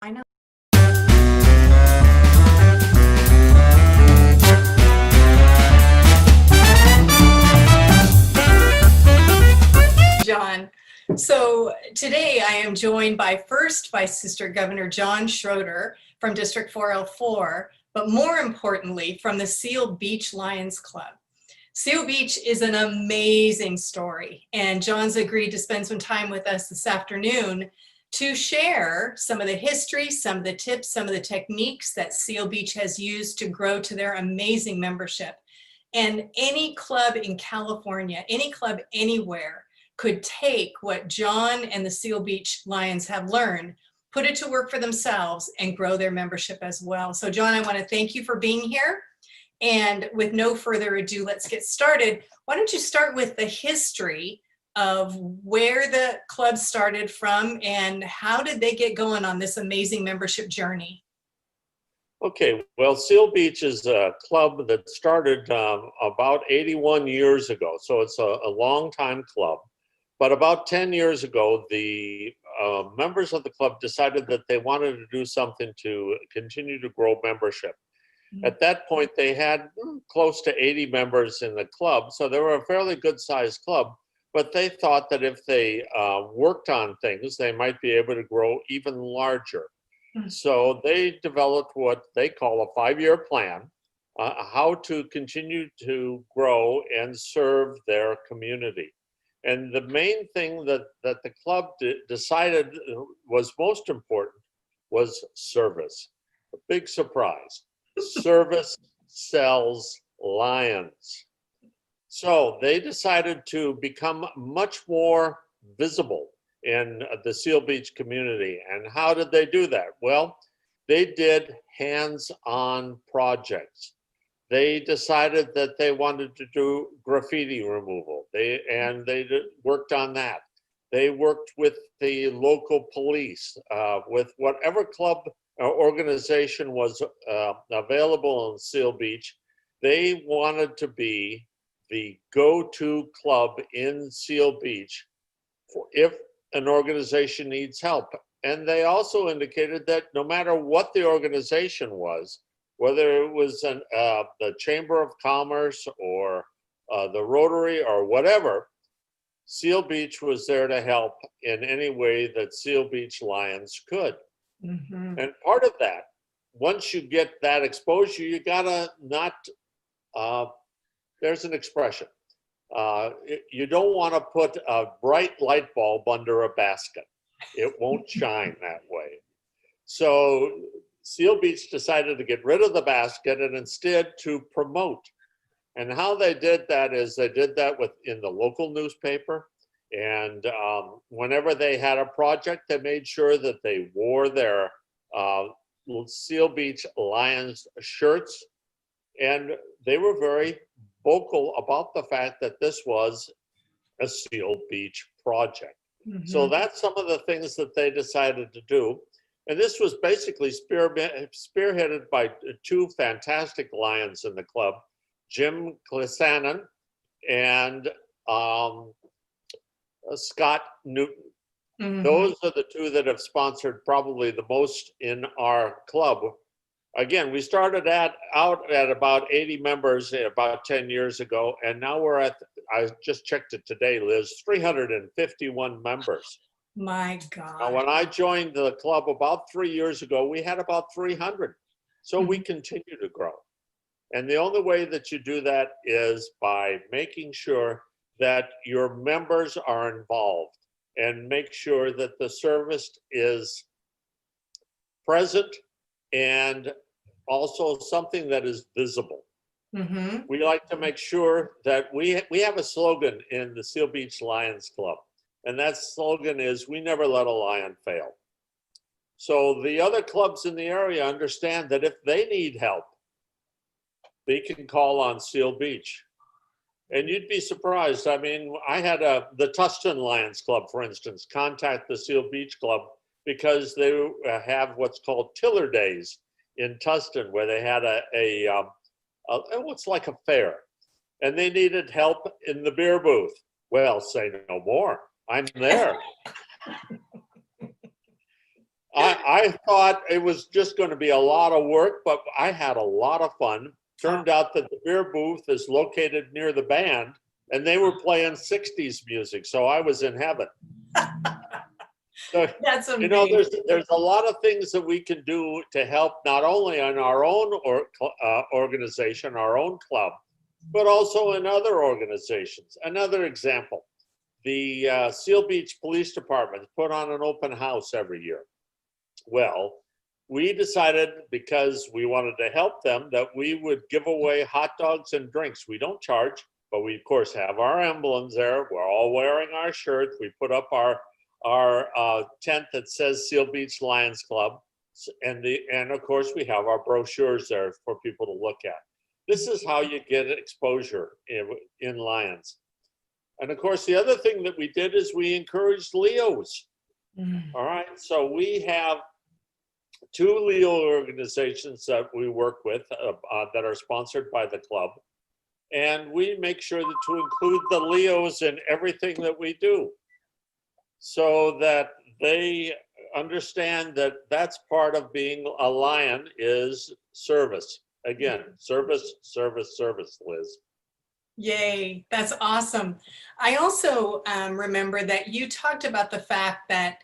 I know. John. So today I am joined by Sister Governor John Schroeder from District 404, but more importantly from the Seal Beach Lions Club. Seal Beach is an amazing story, and John's agreed to spend some time with us this afternoon to share some of the history, some of the tips, some of the techniques that Seal Beach has used to grow to their amazing membership. And any club in California, any club anywhere could take what John and the Seal Beach Lions have learned, put it to work for themselves, and grow their membership as well. So John, I want to thank you for being here. And with no further ado, let's get started. Why don't you start with the history of where the club started from and how did they get going on this amazing membership journey? Okay, well, Seal Beach is a club that started about 81 years ago, so it's a long-time club. But about 10 years ago, the members of the club decided that they wanted to do something to continue to grow membership. At that point, they had close to 80 members in the club, so they were a fairly good-sized club, but they thought that if they worked on things, they might be able to grow even larger. So they developed what they call a 5-year plan, how to continue to grow and serve their community. And the main thing that the club decided was most important was service. A big surprise. Service sells lions. So they decided to become much more visible in the Seal Beach community. And how did they do that? Well, they did hands-on projects. They decided that they wanted to do graffiti removal. They worked on that. They worked with the local police, with whatever club or organization was available in Seal Beach. They wanted to be the go-to club in Seal Beach for if an organization needs help. And they also indicated that no matter what the organization was, whether it was the Chamber of Commerce or the Rotary or whatever, Seal Beach was there to help in any way that Seal Beach Lions could. Mm-hmm. And part of that, once you get that exposure, you gotta not, there's an expression. You don't want to put a bright light bulb under a basket. It won't shine that way. So Seal Beach decided to get rid of the basket and instead to promote. And how they did that is they did that in the local newspaper. And whenever they had a project, they made sure that they wore their Seal Beach Lions shirts. And they were very vocal about the fact that this was a Seal Beach project. Mm-hmm. So that's some of the things that they decided to do. And this was basically spearheaded by two fantastic Lions in the club, Jim Clissanen and Scott Newton. Mm-hmm. Those are the two that have sponsored probably the most in our club. Again, we started out at about 80 members about 10 years ago, and now we're at, I just checked it today, Liz, 351 members. My God. Now, when I joined the club about 3 years ago, we had about 300. So we continue to grow. And the only way that you do that is by making sure that your members are involved and make sure that the service is present and also something that is visible. Mm-hmm. We like to make sure that we have a slogan in the Seal Beach Lions Club, and that slogan is, "We never let a lion fail." So the other clubs in the area understand that if they need help, they can call on Seal Beach. And you'd be surprised. I mean, I had the Tustin Lions Club, for instance, contact the Seal Beach Club because they have what's called Tiller Days in Tustin, where they had what's like a fair, and they needed help in the beer booth. Well, say no more. I'm there. I thought it was just going to be a lot of work, but I had a lot of fun. Turned out that the beer booth is located near the band, and they were playing 60s music, so I was in heaven. So, That's you know, amazing. there's a lot of things that we can do to help not only on our own organization, our own club, but also in other organizations. Another example, the Seal Beach Police Department put on an open house every year. Well, we decided, because we wanted to help them, that we would give away hot dogs and drinks. We don't charge, but we of course have our emblems there. We're all wearing our shirts. We put up our tent that says Seal Beach Lions Club, and of course we have our brochures there for people to look at. This is how you get exposure in Lions. And of course, the other thing that we did is we encouraged Leos. All right, so we have 2 Leo organizations that we work with that are sponsored by the club. And we make sure that to include the Leos in everything that we do, so that they understand that that's part of being a Lion is service. Again, service, service, service, Liz. Yay, that's awesome. I also remember that you talked about the fact that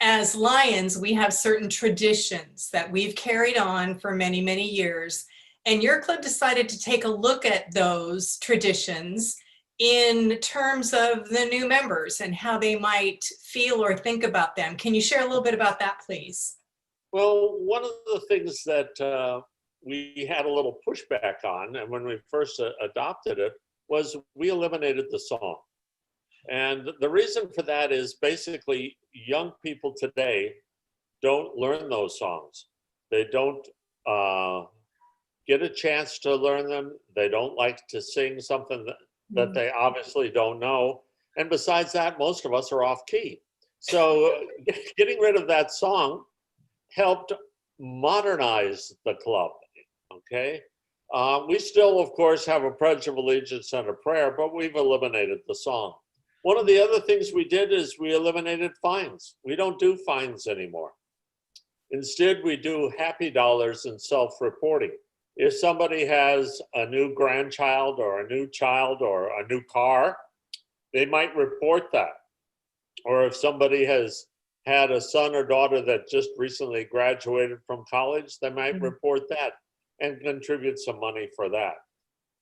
as Lions, we have certain traditions that we've carried on for many, many years. And your club decided to take a look at those traditions in terms of the new members and how they might feel or think about them. Can you share a little bit about that, please? Well, one of the things that we had a little pushback on, and when we first adopted it, was we eliminated the song. And the reason for that is basically young people today don't learn those songs. They don't get a chance to learn them. They don't like to sing something that they obviously don't know. And besides that, most of us are off key. So getting rid of that song helped modernize the club, okay? We still, of course, have a Pledge of Allegiance and a prayer, but we've eliminated the song. One of the other things we did is we eliminated fines. We don't do fines anymore. Instead, we do happy dollars and self-reporting. If somebody has a new grandchild or a new child or a new car, they might report that. Or if somebody has had a son or daughter that just recently graduated from college, they might report that and contribute some money for that.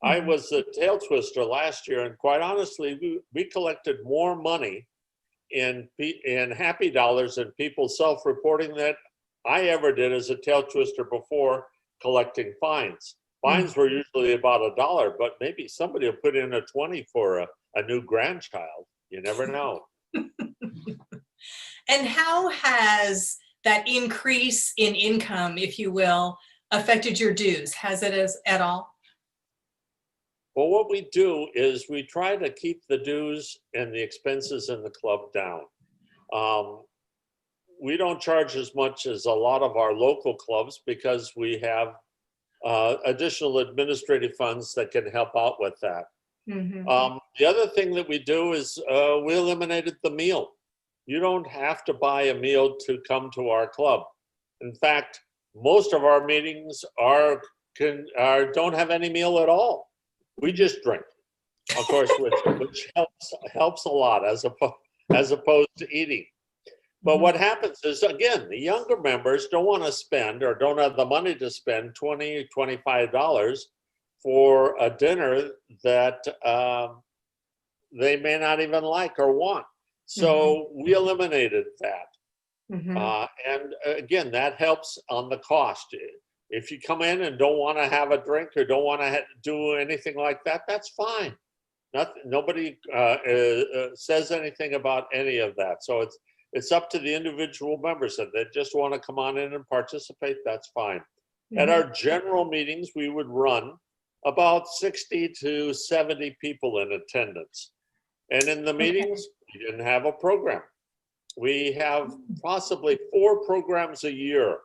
I was a tail twister last year, and quite honestly, we collected more money in happy dollars and people self-reporting that I ever did as a tail twister before collecting fines. Fines were usually about $1, but maybe somebody will put in a 20 for a new grandchild. You never know. And how has that increase in income, if you will, affected your dues? Has it at all? Well, what we do is we try to keep the dues and the expenses in the club down. We don't charge as much as a lot of our local clubs because we have additional administrative funds that can help out with that. The other thing that we do is we eliminated the meal. You don't have to buy a meal to come to our club. In fact, most of our meetings don't have any meal at all. We just drink, of course, which helps a lot as opposed to eating. But what happens is, again, the younger members don't want to spend or don't have the money to spend $20, $25 for a dinner that they may not even like or want. So we eliminated that. And again, that helps on the cost. If you come in and don't want to have a drink or don't want to do anything like that, that's fine. Nobody says anything about any of that. So it's up to the individual members. If they just want to come on in and participate, that's fine. At our general meetings, we would run about 60 to 70 people in attendance. And in the meetings, we didn't have a program. We have possibly 4 programs a year.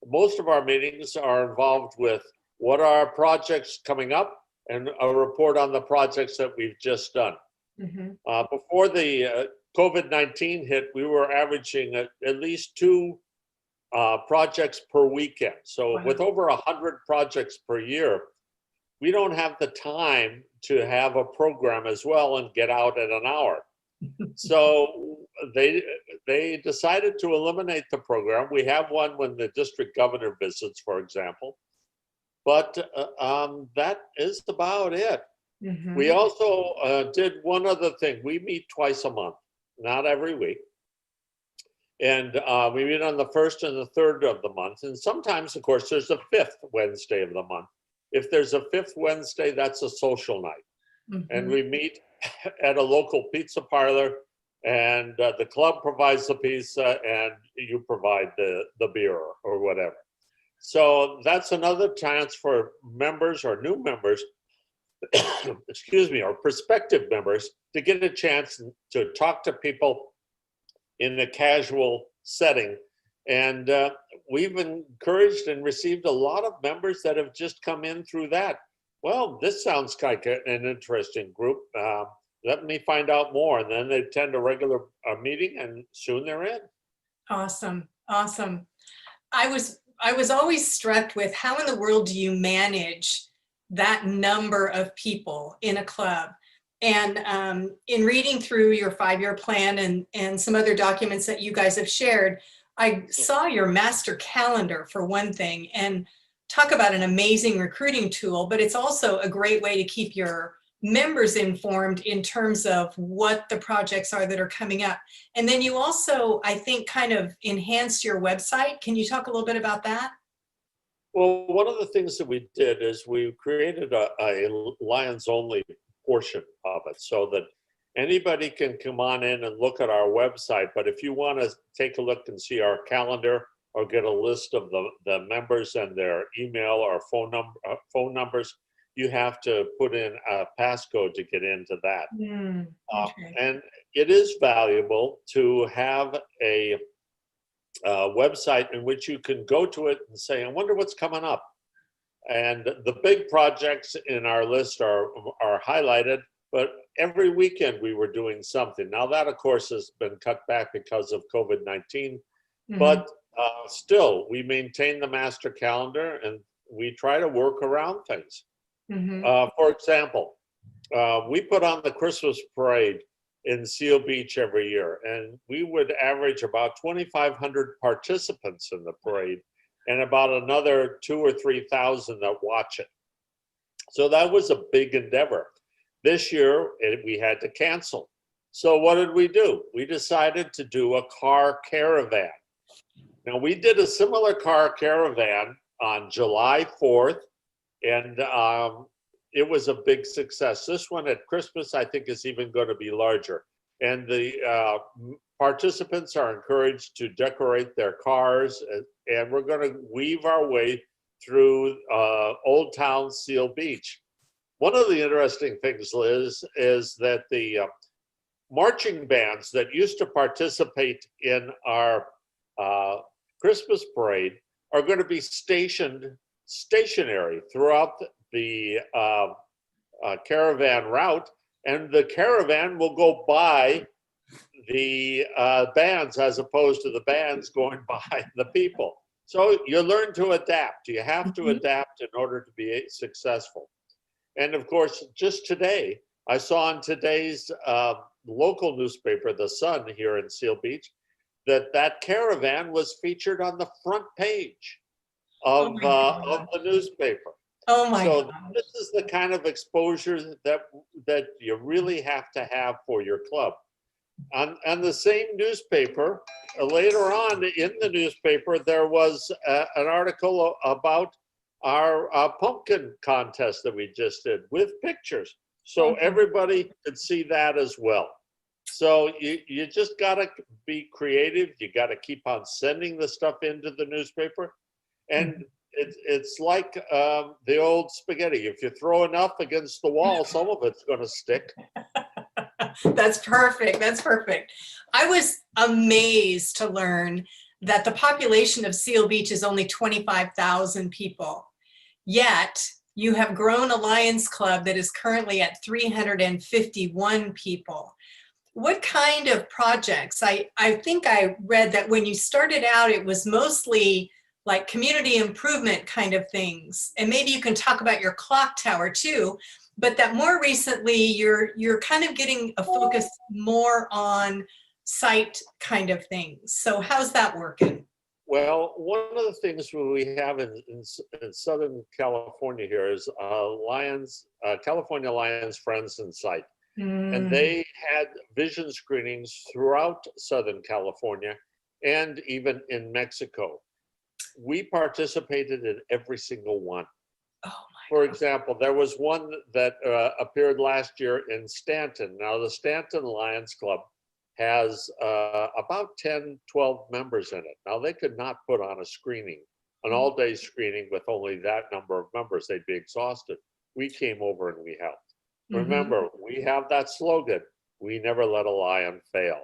Most of our meetings are involved with what are our projects coming up and a report on the projects that we've just done. Before the COVID-19 hit, we were averaging at least 2 projects per weekend. So Wow. with over 100 projects per year, we don't have the time to have a program as well and get out at an hour. So they decided to eliminate the program. We have one when the district governor visits, for example, but that is about it. Mhm. We also did one other thing. We meet twice a month, not every week. And we meet on the first and the third of the month. And sometimes, of course, there's a fifth Wednesday of the month. If there's a fifth Wednesday, that's a social night. And Mhm. we meet at a local pizza parlor, and the club provides the pizza and you provide the beer or whatever. So that's another chance for members or new members, excuse me, or prospective members to get a chance to talk to people in a casual setting. And we've encouraged and received a lot of members that have just come in through that. Well, this sounds like an interesting group. Let me find out more. And then they attend a regular meeting and soon they're in. Awesome. Awesome. I was always struck with how in the world do you manage that number of people in a club? And in reading through your 5-year plan and some other documents that you guys have shared, I saw your master calendar for one thing, and talk about an amazing recruiting tool, but it's also a great way to keep your members informed in terms of what the projects are that are coming up. And then you also, I think, kind of enhanced your website. Can you talk a little bit about that? Well, one of the things that we did is we created a Lions only portion of it so that anybody can come on in and look at our website. But if you want to take a look and see our calendar or get a list of the members and their email or phone numbers, you have to put in a passcode to get into that. Okay. And it is valuable to have a website in which you can go to it and say, I wonder what's coming up. And the big projects in our list are highlighted, but every weekend we were doing something. Now that, of course, has been cut back because of COVID-19, but still, we maintain the master calendar and we try to work around things. For example, we put on the Christmas parade in Seal Beach every year, and we would average about 2,500 participants in the parade and about another 2,000 or 3,000 that watch it. So that was a big endeavor. This year, we had to cancel. So what did we do? We decided to do a car caravan. Now, we did a similar car caravan on July 4th, and it was a big success. This one at Christmas, I think, is even going to be larger. And the participants are encouraged to decorate their cars, and we're going to weave our way through Old Town Seal Beach. One of the interesting things, Liz, is that the marching bands that used to participate in our Christmas parade are going to be stationary throughout the caravan route, and the caravan will go by the bands as opposed to the bands going by the people. So you learn to adapt. You have to adapt in order to be successful. And of course, just today, I saw in today's local newspaper, The Sun here in Seal Beach, that caravan was featured on the front page of the newspaper. Oh my So God. this is the kind of exposure that you really have to have for your club. On the same newspaper, later on in the newspaper, there was an article about our pumpkin contest that we just did with pictures. So everybody could see that as well. So you just got to be creative. You got to keep on sending the stuff into the newspaper. And it's like the old spaghetti. If you throw enough against the wall, some of it's going to stick. That's perfect. That's perfect. I was amazed to learn that the population of Seal Beach is only 25,000 people. Yet you have grown a Lions Club that is currently at 351 people. what kind of projects? I think I read that when you started out, it was mostly like community improvement kind of things. And maybe you can talk about your clock tower too, but that more recently you're kind of getting a focus more on site kind of things. So how's that working? Well, one of the things we have in Southern California here is California Lions Friends in Sight. And Mm. they had vision screenings throughout Southern California and even in Mexico. We participated in every single one. Oh For my God. example, there was one that appeared last year in Stanton. Now, the Stanton Lions Club has about 10, 12 members in it. Now, they could not put on a screening, an all-day screening with only that number of members. They'd be exhausted. We came over and we helped. Mm-hmm. Remember, we have that slogan, we never let a lion fail.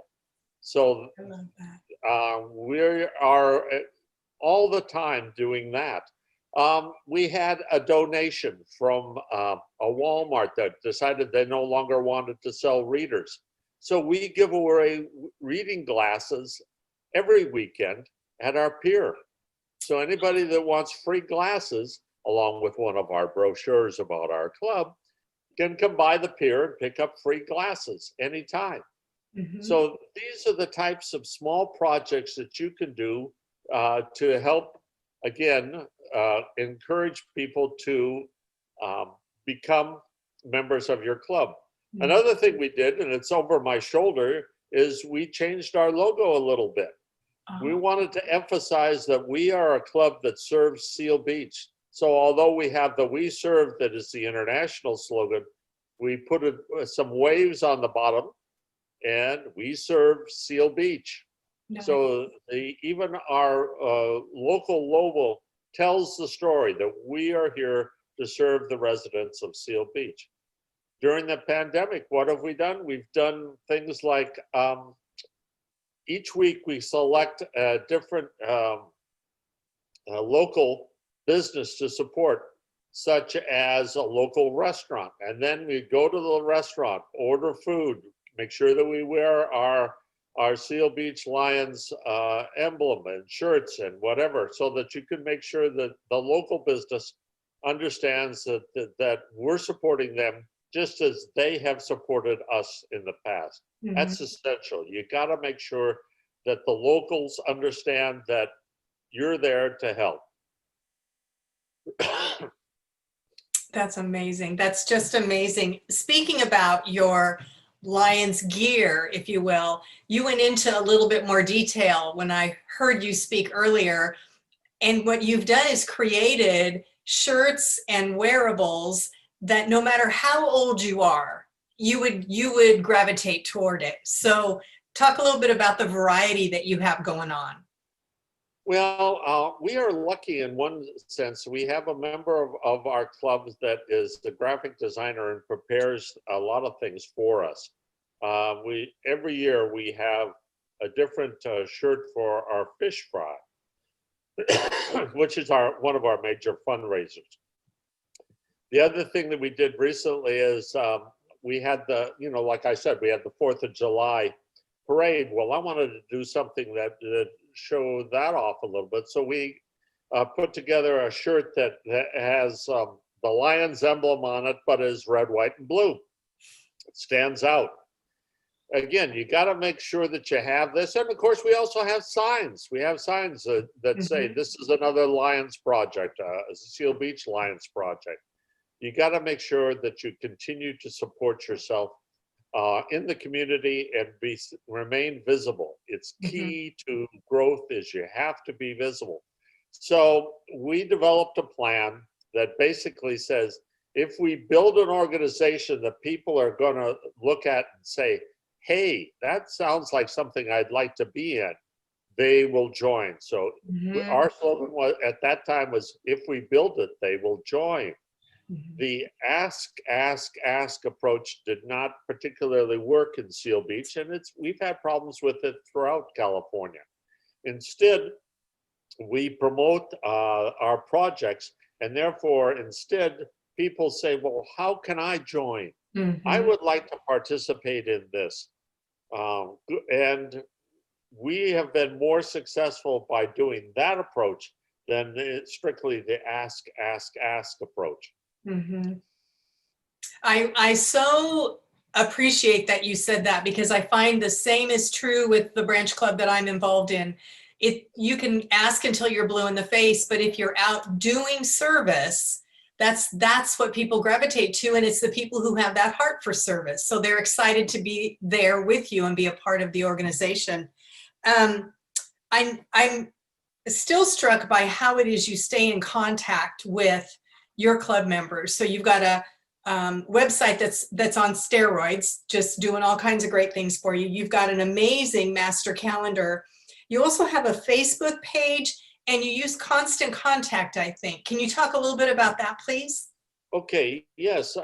So I love that. we are all the time doing that. We had a donation from a Walmart that decided they no longer wanted to sell readers. So we give away reading glasses every weekend at our pier. So anybody that wants free glasses, along with one of our brochures about our club, can come by the pier and pick up free glasses anytime. Mm-hmm. So these are the types of small projects that you can do to help, again, encourage people to become members of your club. Mm-hmm. Another thing we did, and it's over my shoulder, is we changed our logo a little bit. We wanted to emphasize that we are a club that serves Seal Beach. So although we have the We Serve that is the international slogan, we put some waves on the bottom, and we serve Seal Beach. Nice. So even our local logo tells the story that we are here to serve the residents of Seal Beach. During the pandemic, what have we done? We've done things like each week we select a different local business to support, such as a local restaurant. And then we go to the restaurant, order food, make sure that we wear our Seal Beach Lions emblem and shirts and whatever, so that you can make sure that the local business understands that we're supporting them just as they have supported us in the past. Mm-hmm. That's essential. You got to make sure that the locals understand that you're there to help. That's amazing. That's just amazing. Speaking about your Lions gear, if you will, you went into a little bit more detail when I heard you speak earlier. And what you've done is created shirts and wearables that no matter how old you are, you would gravitate toward it. So talk a little bit about the variety that you have going on. Well, we are lucky in one sense. We have a member of our clubs that is the graphic designer and prepares a lot of things for us. Every year we have a different shirt for our fish fry, which is one of our major fundraisers. The other thing that we did recently is we had like I said, we had the 4th of July parade. Well, I wanted to do something that show that off a little bit. So we put together a shirt that has the Lions emblem on it, but is red, white, and blue. It stands out. Again, you got to make sure that you have this. And of course, we also have signs. We have signs that say, this is another Lions project, a Seal Beach Lions project. You got to make sure that you continue to support yourself in the community and remain visible. It's key to growth is you have to be visible. So we developed a plan that basically says, if we build an organization that people are going to look at and say, hey, that sounds like something I'd like to be in, they will join. So our slogan at that time was, if we build it, they will join. The ask approach did not particularly work in Seal Beach, and we've had problems with it throughout California. Instead, we promote our projects, and therefore, instead, people say, well, how can I join? I would like to participate in this. And we have been more successful by doing that approach than strictly the ask, ask, ask approach. Mhm. I so appreciate that you said that, because I find the same is true with the branch club that I'm involved in. You can ask until you're blue in the face, but if you're out doing service, that's what people gravitate to, and it's the people who have that heart for service. So they're excited to be there with you and be a part of the organization. Um, I'm still struck by how it is you stay in contact with your club members. So you've got a website that's on steroids, just doing all kinds of great things for you. You've got an amazing master calendar. You also have a Facebook page, and you use Constant Contact, I think. Can you talk a little bit about that, please? Okay, yes,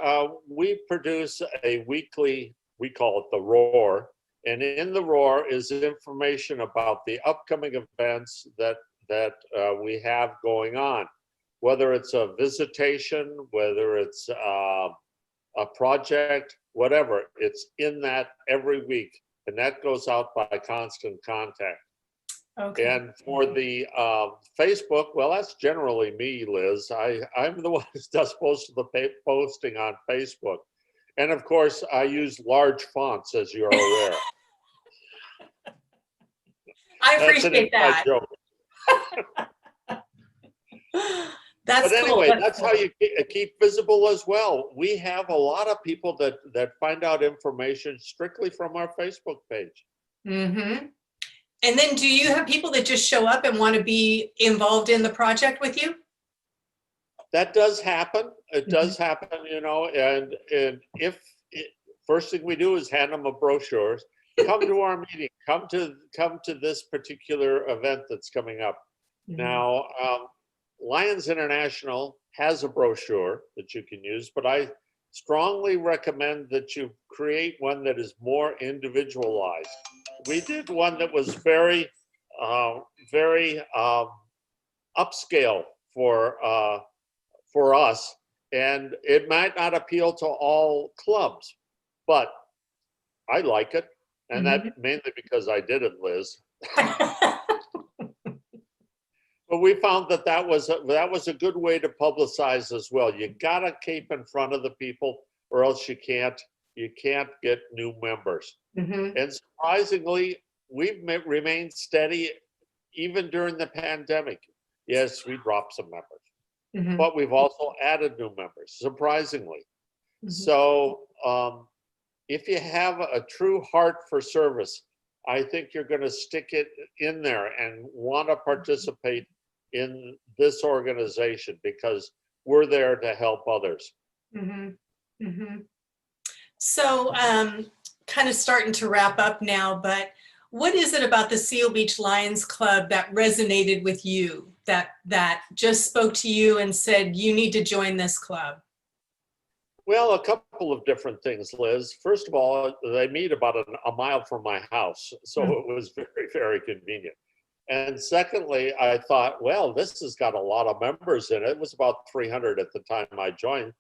we produce a weekly, we call it the Roar, and in the Roar is information about the upcoming events that we have going on, whether it's a visitation, whether it's a project, whatever. It's in that every week, and that goes out by Constant Contact. Okay. And for the Facebook, well, that's generally me, Liz. I'm the one who does most of the posting on Facebook. And of course, I use large fonts, as you're aware. I That's an appreciate inside that. joke. That's But anyway, cool. that's how you keep visible as well. We have a lot of people that find out information strictly from our Facebook page. Mm-hmm. And then do you have people that just show up and want to be involved in the project with you? That does happen. It does happen, you know, and if first thing we do is hand them a brochure. Come to our meeting. Come to this particular event that's coming up. Mhm. Now, Lions International has a brochure that you can use, but I strongly recommend that you create one that is more individualized. We did one that was very upscale for us, and it might not appeal to all clubs, but I like it, and that mainly because I did it, Liz. But we found that was a good way to publicize as well. You gotta keep in front of the people, or else you can't get new members. Mhm. And surprisingly, we've remained steady even during the pandemic. Yes, we dropped some members, Mhm. but we've also added new members, surprisingly. Mhm. So if you have a true heart for service, I think you're going to stick it in there and want to participate in this organization, because we're there to help others. Mhm. Mhm. So, kind of starting to wrap up now, but what is it about the Seal Beach Lions Club that resonated with you, that just spoke to you and said, you need to join this club? Well, a couple of different things, Liz. First of all, they meet about a mile from my house, so it was very, very convenient. And secondly, I thought, well, this has got a lot of members in it. It was about 300 at the time I joined.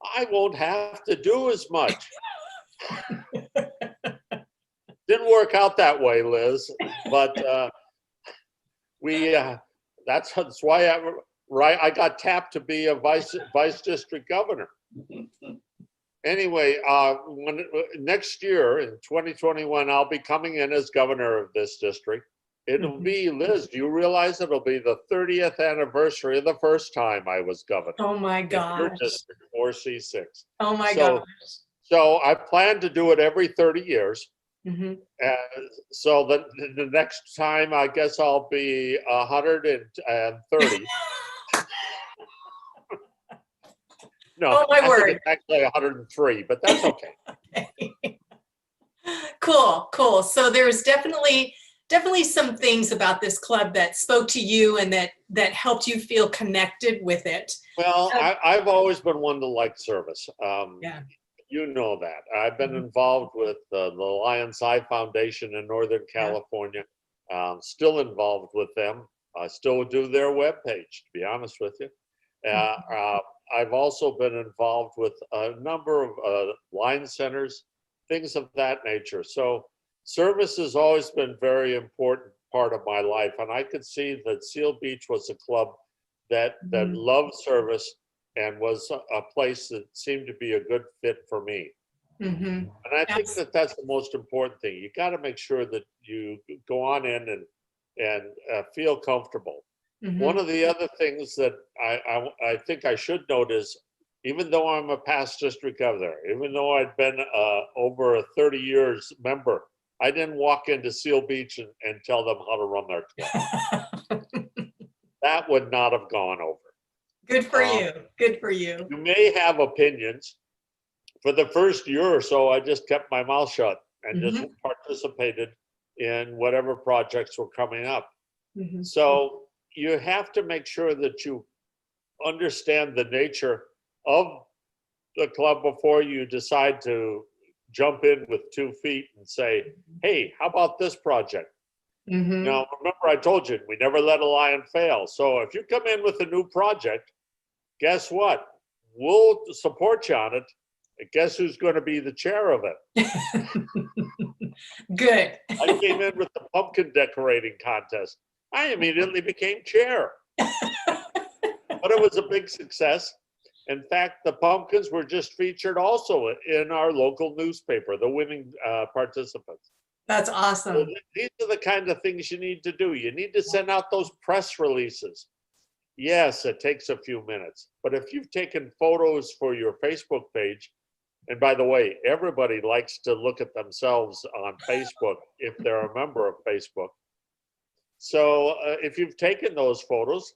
I won't have to do as much. Didn't work out that way, Liz, but that's why I got tapped to be a vice district governor. Anyway, next year in 2021, I'll be coming in as governor of this district. It'll be, Liz, do you realize it'll be the 30th anniversary of the first time I was governor? Oh my In your gosh. district, 4C6. Oh my gosh. So I plan to do it every 30 years. Mhm. So the next time, I guess I'll be 130. No, Oh my I think word. it's actually 103, but that's okay. Cool, cool. So there's definitely some things about this club that spoke to you and that helped you feel connected with it. Well, I've always been one to like service. Yeah. You know that. I've been involved with the Lions Eye Foundation in Northern California. Still involved with them. I still do their webpage, to be honest with you. I've also been involved with a number of Lion centers, things of that nature. So service has always been a very important part of my life, and I could see that Seal Beach was a club that loved service and was a place that seemed to be a good fit for me. Mm-hmm. And I think that that's the most important thing. You got to make sure that you go on in and feel comfortable. Mm-hmm. One of the other things that I think I should note is, even though I'm a past district governor, even though I'd been over a 30 years member, I didn't walk into Seal Beach and tell them how to run their club. That would not have gone over. Good for you. Good for you. You may have opinions. For the first year or so, I just kept my mouth shut and just participated in whatever projects were coming up. Mm-hmm. So you have to make sure that you understand the nature of the club before you decide to jump in with 2 feet and say, hey, how about this project? Mm-hmm. Now, remember I told you, we never let a lion fail. So if you come in with a new project, guess what? We'll support you on it. And guess who's going to be the chair of it? Good. I came in with the pumpkin decorating contest. I immediately became chair. But it was a big success. In fact, the pumpkins were just featured also in our local newspaper, the winning participants. That's awesome. So these are the kind of things you need to do. You need to send out those press releases. Yes, it takes a few minutes, but if you've taken photos for your Facebook page, and by the way, everybody likes to look at themselves on Facebook if they're a member of Facebook. So if you've taken those photos,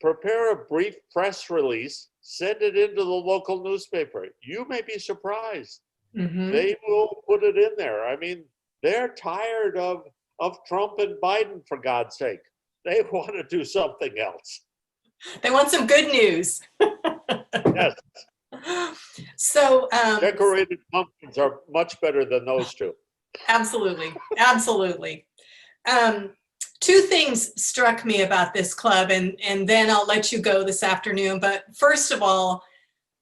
prepare a brief press release, send it into the local newspaper. You may be surprised. Mm-hmm. They will put it in there. I mean, they're tired of Trump and Biden, for God's sake. They want to do something else. They want some good news. Yes. So Decorated pumpkins are much better than those two. Absolutely. Absolutely. 2 things struck me about this club, and then I'll let you go this afternoon. But first of all,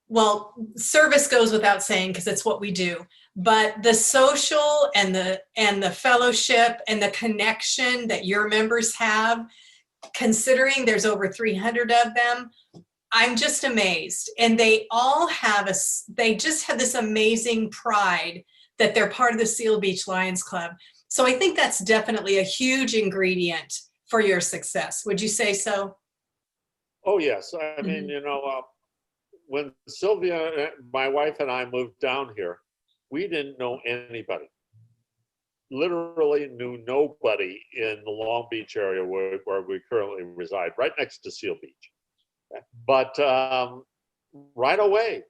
well, service goes without saying because it's what we do. But the social and the fellowship and the connection that your members have, considering there's over 300 of them, I'm just amazed. And they all have they just have this amazing pride that they're part of the Seal Beach Lions Club. So I think that's definitely a huge ingredient for your success. Would you say so? Oh, yes. I mean, you know, when Sylvia, my wife, and I moved down here, we didn't know anybody. Literally knew nobody in the Long Beach area where we currently reside, right next to Seal Beach. But right away,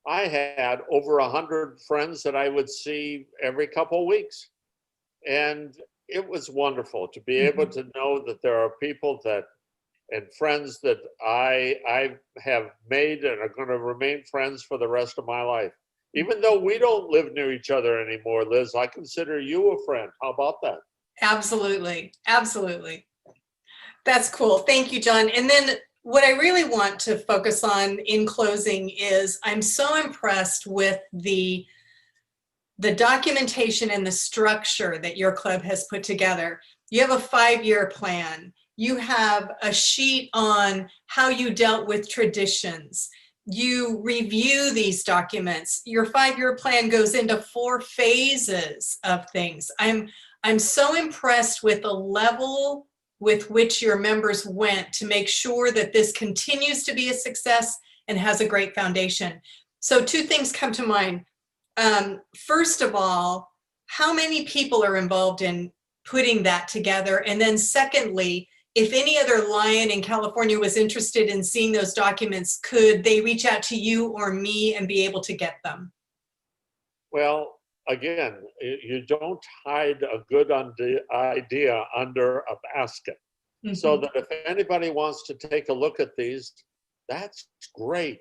I had over 100 friends that I would see every couple of weeks. And it was wonderful to be able to know that there are people and friends that I have made and are going to remain friends for the rest of my life. Even though we don't live near each other anymore, Liz, I consider you a friend. How about that? Absolutely. Absolutely. That's cool. Thank you, John. And then what I really want to focus on in closing is I'm so impressed with the documentation and the structure that your club has put together. You have a 5-year plan. You have a sheet on how you dealt with traditions. You review these documents. Your 5-year plan goes into 4 phases of things. I'm so impressed with the level with which your members went to make sure that this continues to be a success and has a great foundation. So 2 things come to mind. First of all, how many people are involved in putting that together? And then secondly, if any other Lion in California was interested in seeing those documents, could they reach out to you or me and be able to get them? Well, again, you don't hide a good idea under a basket. So that if anybody wants to take a look at these, that's great.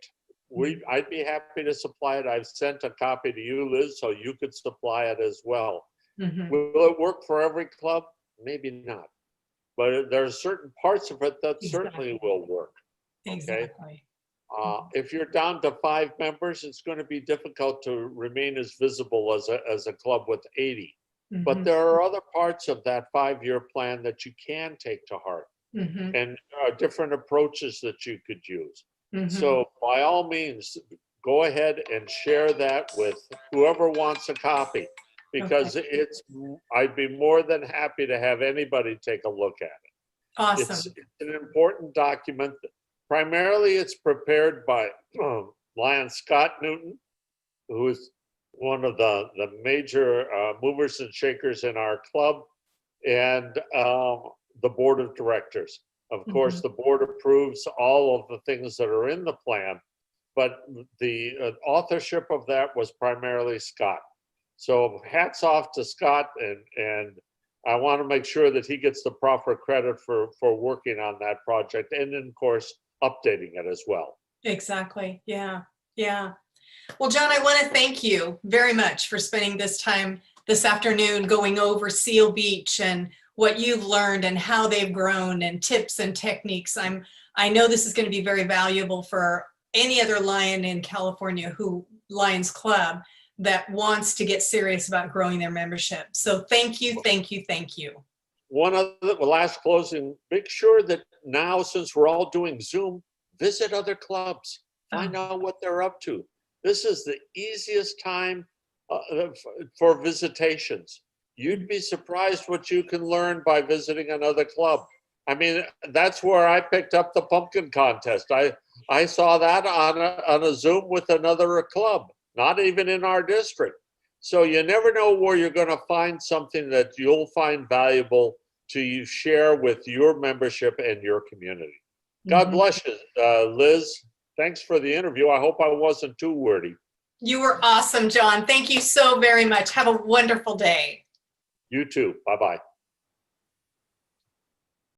I'd be happy to supply it. I've sent a copy to you, Liz, so you could supply it as well. Will it work for every club? Maybe not. But there are certain parts of it that certainly will work. Okay. Exactly. If you're down to 5 members, it's going to be difficult to remain as visible as a club with 80. But there are other parts of that 5-year plan that you can take to heart, and different approaches that you could use. So by all means, go ahead and share that with whoever wants a copy, because I'd be more than happy to have anybody take a look at it. Awesome. It's an important document. Primarily, it's prepared by Lion Scott Newton, who is one of the major movers and shakers in our club, and the board of directors. Of course, the board approves all of the things that are in the plan, but the authorship of that was primarily Scott. So hats off to Scott, and I want to make sure that he gets the proper credit for working on that project, and of course, updating it as well. Exactly. Yeah. Yeah. Well, John, I want to thank you very much for spending this time this afternoon going over Seal Beach and what you've learned and how they've grown and tips and techniques. I know this is going to be very valuable for any other Lion in California Lions Club that wants to get serious about growing their membership. So thank you, thank you, thank you. One other last closing, make sure that now, since we're all doing Zoom, visit other clubs, find out what they're up to. This is the easiest time for visitations. You'd be surprised what you can learn by visiting another club. I mean, that's where I picked up the pumpkin contest. I saw that on a Zoom with another club, not even in our district. So you never know where you're going to find something that you'll find valuable to share with your membership and your community. God bless you, Liz. Thanks for the interview. I hope I wasn't too wordy. You were awesome, John. Thank you so very much. Have a wonderful day. You too. Bye-bye.